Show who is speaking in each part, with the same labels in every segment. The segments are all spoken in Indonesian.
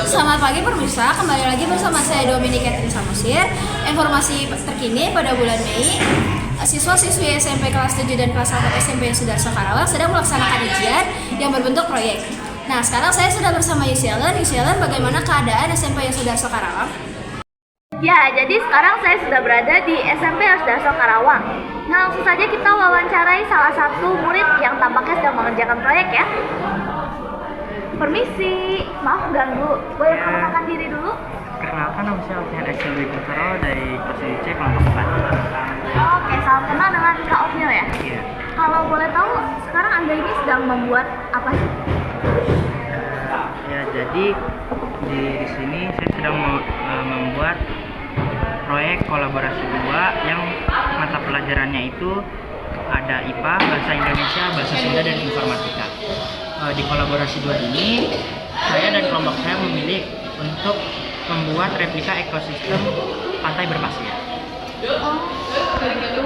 Speaker 1: Selamat pagi pemirsa, kembali lagi bersama saya Dominic Catherine Samosir. Informasi terkini pada bulan Mei, siswa-siswi SMP kelas 7 dan kelas 1 SMP Sudarso Karawang sedang melaksanakan ujian yang berbentuk proyek. Nah, sekarang saya sudah bersama Yusielen. Yusielen, bagaimana keadaan SMP Sudarso Karawang?
Speaker 2: Ya, jadi sekarang saya sudah berada di SMP Sudarso Karawang. Nah, langsung saja kita wawancarai salah satu murid yang tampaknya sedang mengerjakan proyek ya. Permisi, maaf ganggu. Boleh perkenalkan diri dulu?
Speaker 3: Perkenalkan, nama saya Alfian XLB Kuntaro dari kelas C kelompok 4.
Speaker 2: Oke, salam kenal dengan Kak Ofnil ya?
Speaker 3: Iya.
Speaker 2: Kalau boleh tahu, sekarang Anda ini sedang membuat apa sih?
Speaker 3: Ya, jadi di sini saya sedang membuat proyek kolaborasi 2 yang mata pelajarannya itu ada IPA, Bahasa Indonesia, Bahasa Sunda, dan Informatika. Di kolaborasi 2 ini, saya dan kelompok saya memilih untuk membuat replika ekosistem pantai berpasir.
Speaker 2: Oh, gitu.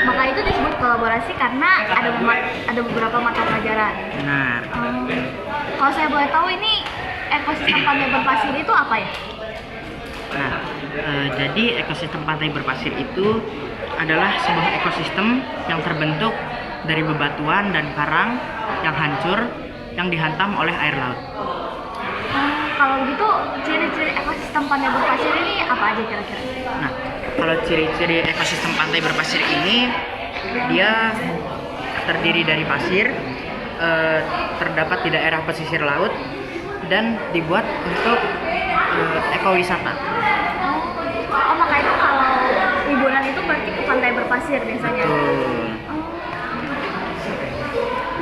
Speaker 2: Maka itu disebut kolaborasi karena ada beberapa mata pelajaran.
Speaker 3: Benar.
Speaker 2: Kalau saya boleh tahu ini ekosistem pantai berpasir itu apa ya?
Speaker 3: Nah, jadi ekosistem pantai berpasir itu adalah sebuah ekosistem yang terbentuk dari bebatuan dan karang yang hancur yang dihantam oleh air laut.
Speaker 2: Kalau begitu, ciri-ciri ekosistem pantai berpasir ini apa aja kira-kira?
Speaker 3: Nah, kalau ciri-ciri ekosistem pantai berpasir ini, dia terdiri dari pasir, terdapat di daerah pesisir laut, dan dibuat untuk ekowisata.
Speaker 2: Oh, maka itu kalau liburan itu berarti ke pantai berpasir biasanya.
Speaker 3: Betul.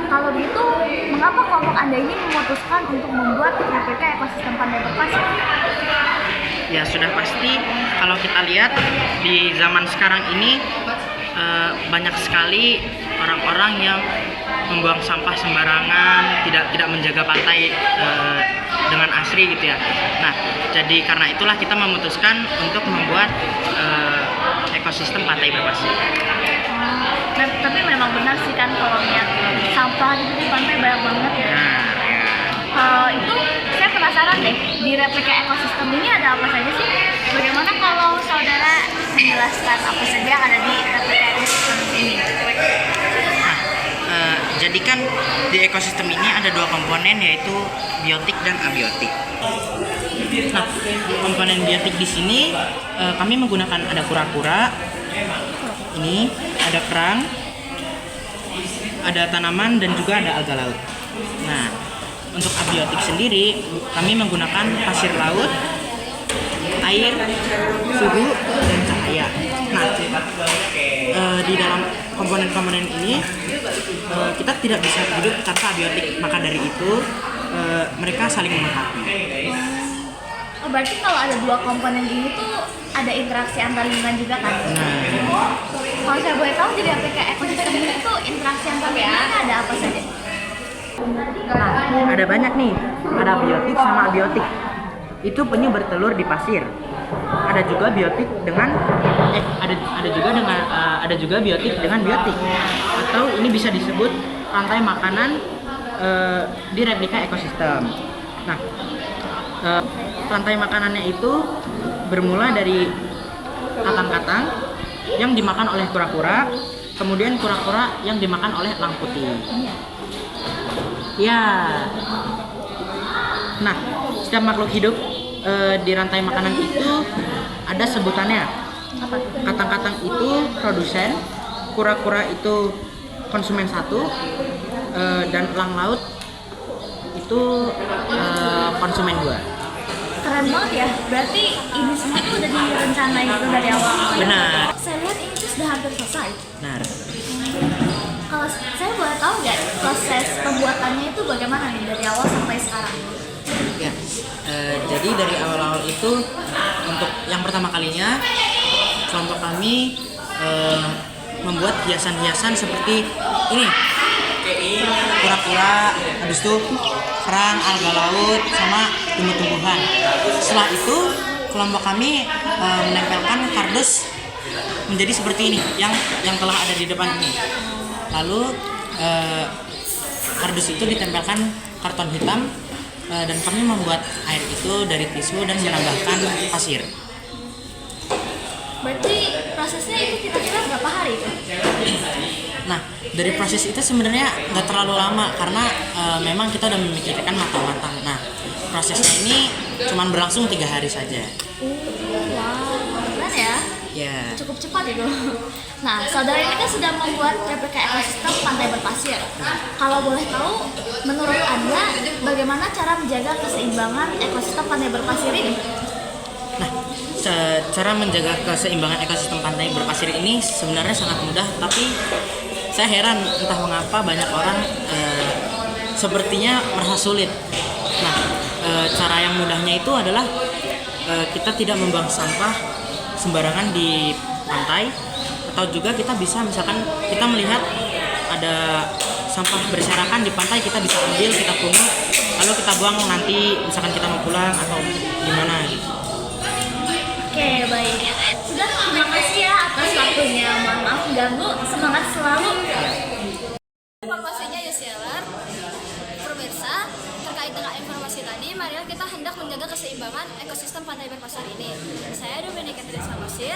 Speaker 2: Kalau gitu, mengapa kelompok Anda ini memutuskan untuk membuat replika ekosistem pantai berpasir?
Speaker 3: Ya, sudah pasti kalau kita lihat di zaman sekarang ini banyak sekali orang-orang yang membuang sampah sembarangan, tidak menjaga pantai dengan asri gitu ya. Nah, jadi karena itulah kita memutuskan untuk membuat ekosistem pantai berpasir.
Speaker 2: Nah, tapi memang benar sih kan kalau lihat sampah gitu di pantai banyak banget ya. Itu saya penasaran deh, di replika ekosistem ini ada apa saja sih? Bagaimana kalau saudara menjelaskan apa saja yang ada di replika ekosistem ini?
Speaker 3: Jadi kan di ekosistem ini ada 2 komponen, yaitu biotik dan abiotik. Nah, komponen biotik di sini kami menggunakan ada kura-kura, ini ada kerang, ada tanaman, dan juga ada alga laut. Nah, untuk abiotik sendiri kami menggunakan pasir laut, air, suhu, dan cahaya. Nah, di dalam komponen-komponen ini kita tidak bisa hidup tanpa abiotik, maka dari itu mereka saling melengkapi.
Speaker 2: Oh, berarti kalau ada 2 komponen ini tuh ada interaksi antar lingkungan juga kan? Kalau saya boleh tahu, jadi replika ekosistem ini tuh interaksi antar lingkungan ada apa saja?
Speaker 3: Nah, ada banyak nih, ada biotik sama abiotik. Itu penyu bertelur di pasir. Ada juga biotik dengan ada juga biotik dengan biotik. Atau ini bisa disebut rantai makanan di replika ekosistem. Nah, rantai makanannya itu bermula dari katang-katang yang dimakan oleh kura-kura, kemudian kura-kura yang dimakan oleh elang putih. Ya. Nah, setiap makhluk hidup di rantai makanan itu ada sebutannya. Katang-katang itu produsen, kura-kura itu konsumen 1, dan elang laut itu konsumen 2.
Speaker 2: Keren banget ya, berarti ini semua tuh udah direncanain gitu dari awal.
Speaker 3: Benar.
Speaker 2: Saya lihat ini tuh sudah hampir selesai.
Speaker 3: Benar.
Speaker 2: Kalau saya boleh tahu nggak proses pembuatannya itu bagaimana nih dari awal sampai sekarang?
Speaker 3: Ya, jadi dari awal-awal itu untuk yang pertama kalinya kelompok kami membuat hiasan-hiasan seperti ini, kura-kura, habis itu kerang, alga laut, sama tumbuh-tumbuhan. Setelah itu kelompok kami menempelkan kardus menjadi seperti ini yang telah ada di depan ini. Lalu kardus itu ditempelkan karton hitam dan kami membuat air itu dari tisu dan menambahkan pasir.
Speaker 1: Berarti prosesnya itu kira-kira berapa hari itu?
Speaker 3: Nah, dari proses itu sebenarnya nggak terlalu lama karena memang kita udah memikirkan matang-matang. Nah, prosesnya ini cuma berlangsung 3 hari saja.
Speaker 1: Wow, keren ya.
Speaker 3: Ya.
Speaker 1: Cukup cepat itu. Nah, saudara ini kan sudah membuat replika ekosistem pantai berpasir. Kalau boleh tahu, menurut Anda bagaimana cara menjaga keseimbangan ekosistem pantai berpasir ini?
Speaker 3: Nah, cara menjaga keseimbangan ekosistem pantai berpasir ini sebenarnya sangat mudah, tapi saya heran entah mengapa banyak orang sepertinya merasa sulit. Nah, cara yang mudahnya itu adalah kita tidak membuang sampah sembarangan di pantai, atau juga kita bisa misalkan kita melihat ada sampah berserakan di pantai, kita bisa ambil, kita pungut, lalu kita buang nanti misalkan kita mau pulang atau gimana gitu.
Speaker 1: Oke, baik. Sudah, terima kasih ya atas waktunya. Mohon maaf ganggu. Semangat selalu. Informasinya Yuseller. Pemirsa, terkait dengan informasi tadi, marilah kita hendak menjaga keseimbangan ekosistem pantai berpasir ini. Saya Dominika Tri Samosir,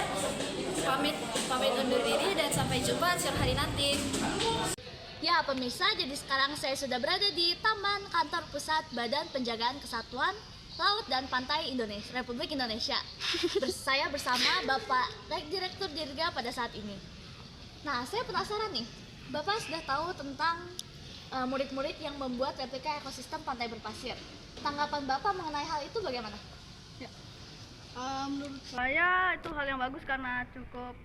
Speaker 1: pamit undur diri dan sampai jumpa siang hari nanti. Ya pemirsa, jadi sekarang saya sudah berada di Taman Kantor Pusat Badan Penjagaan Kesatuan Laut dan Pantai Indonesia, Republik Indonesia. Saya bersama Bapak Direktur Dirga pada saat ini. Nah, saya penasaran nih, Bapak sudah tahu tentang murid-murid yang membuat replika ekosistem pantai berpasir. Tanggapan Bapak mengenai hal itu bagaimana?
Speaker 2: Menurut saya itu hal yang bagus karena cukup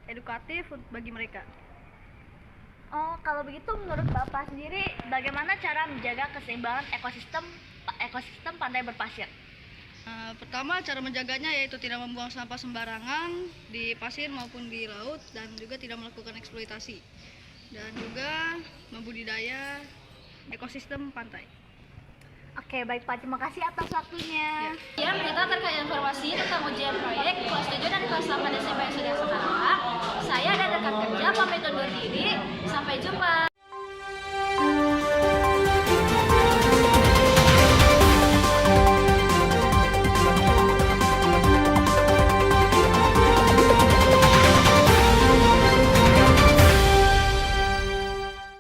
Speaker 2: edukatif bagi mereka.
Speaker 1: Oh, kalau begitu menurut Bapak sendiri bagaimana cara menjaga keseimbangan ekosistem pantai berpasir?
Speaker 2: Pertama, cara menjaganya yaitu tidak membuang sampah sembarangan di pasir maupun di laut, dan juga tidak melakukan eksploitasi, dan juga membudidaya ekosistem pantai.
Speaker 1: Oke, baik Pak, terima kasih atas waktunya.
Speaker 2: Ya.
Speaker 1: Berita terkait informasi tentang ujian proyek kelas 7 dan kelas 8 SMP yang sudah sekarang. Saya dan rekan kerja pamit undur diri. Sampai jumpa.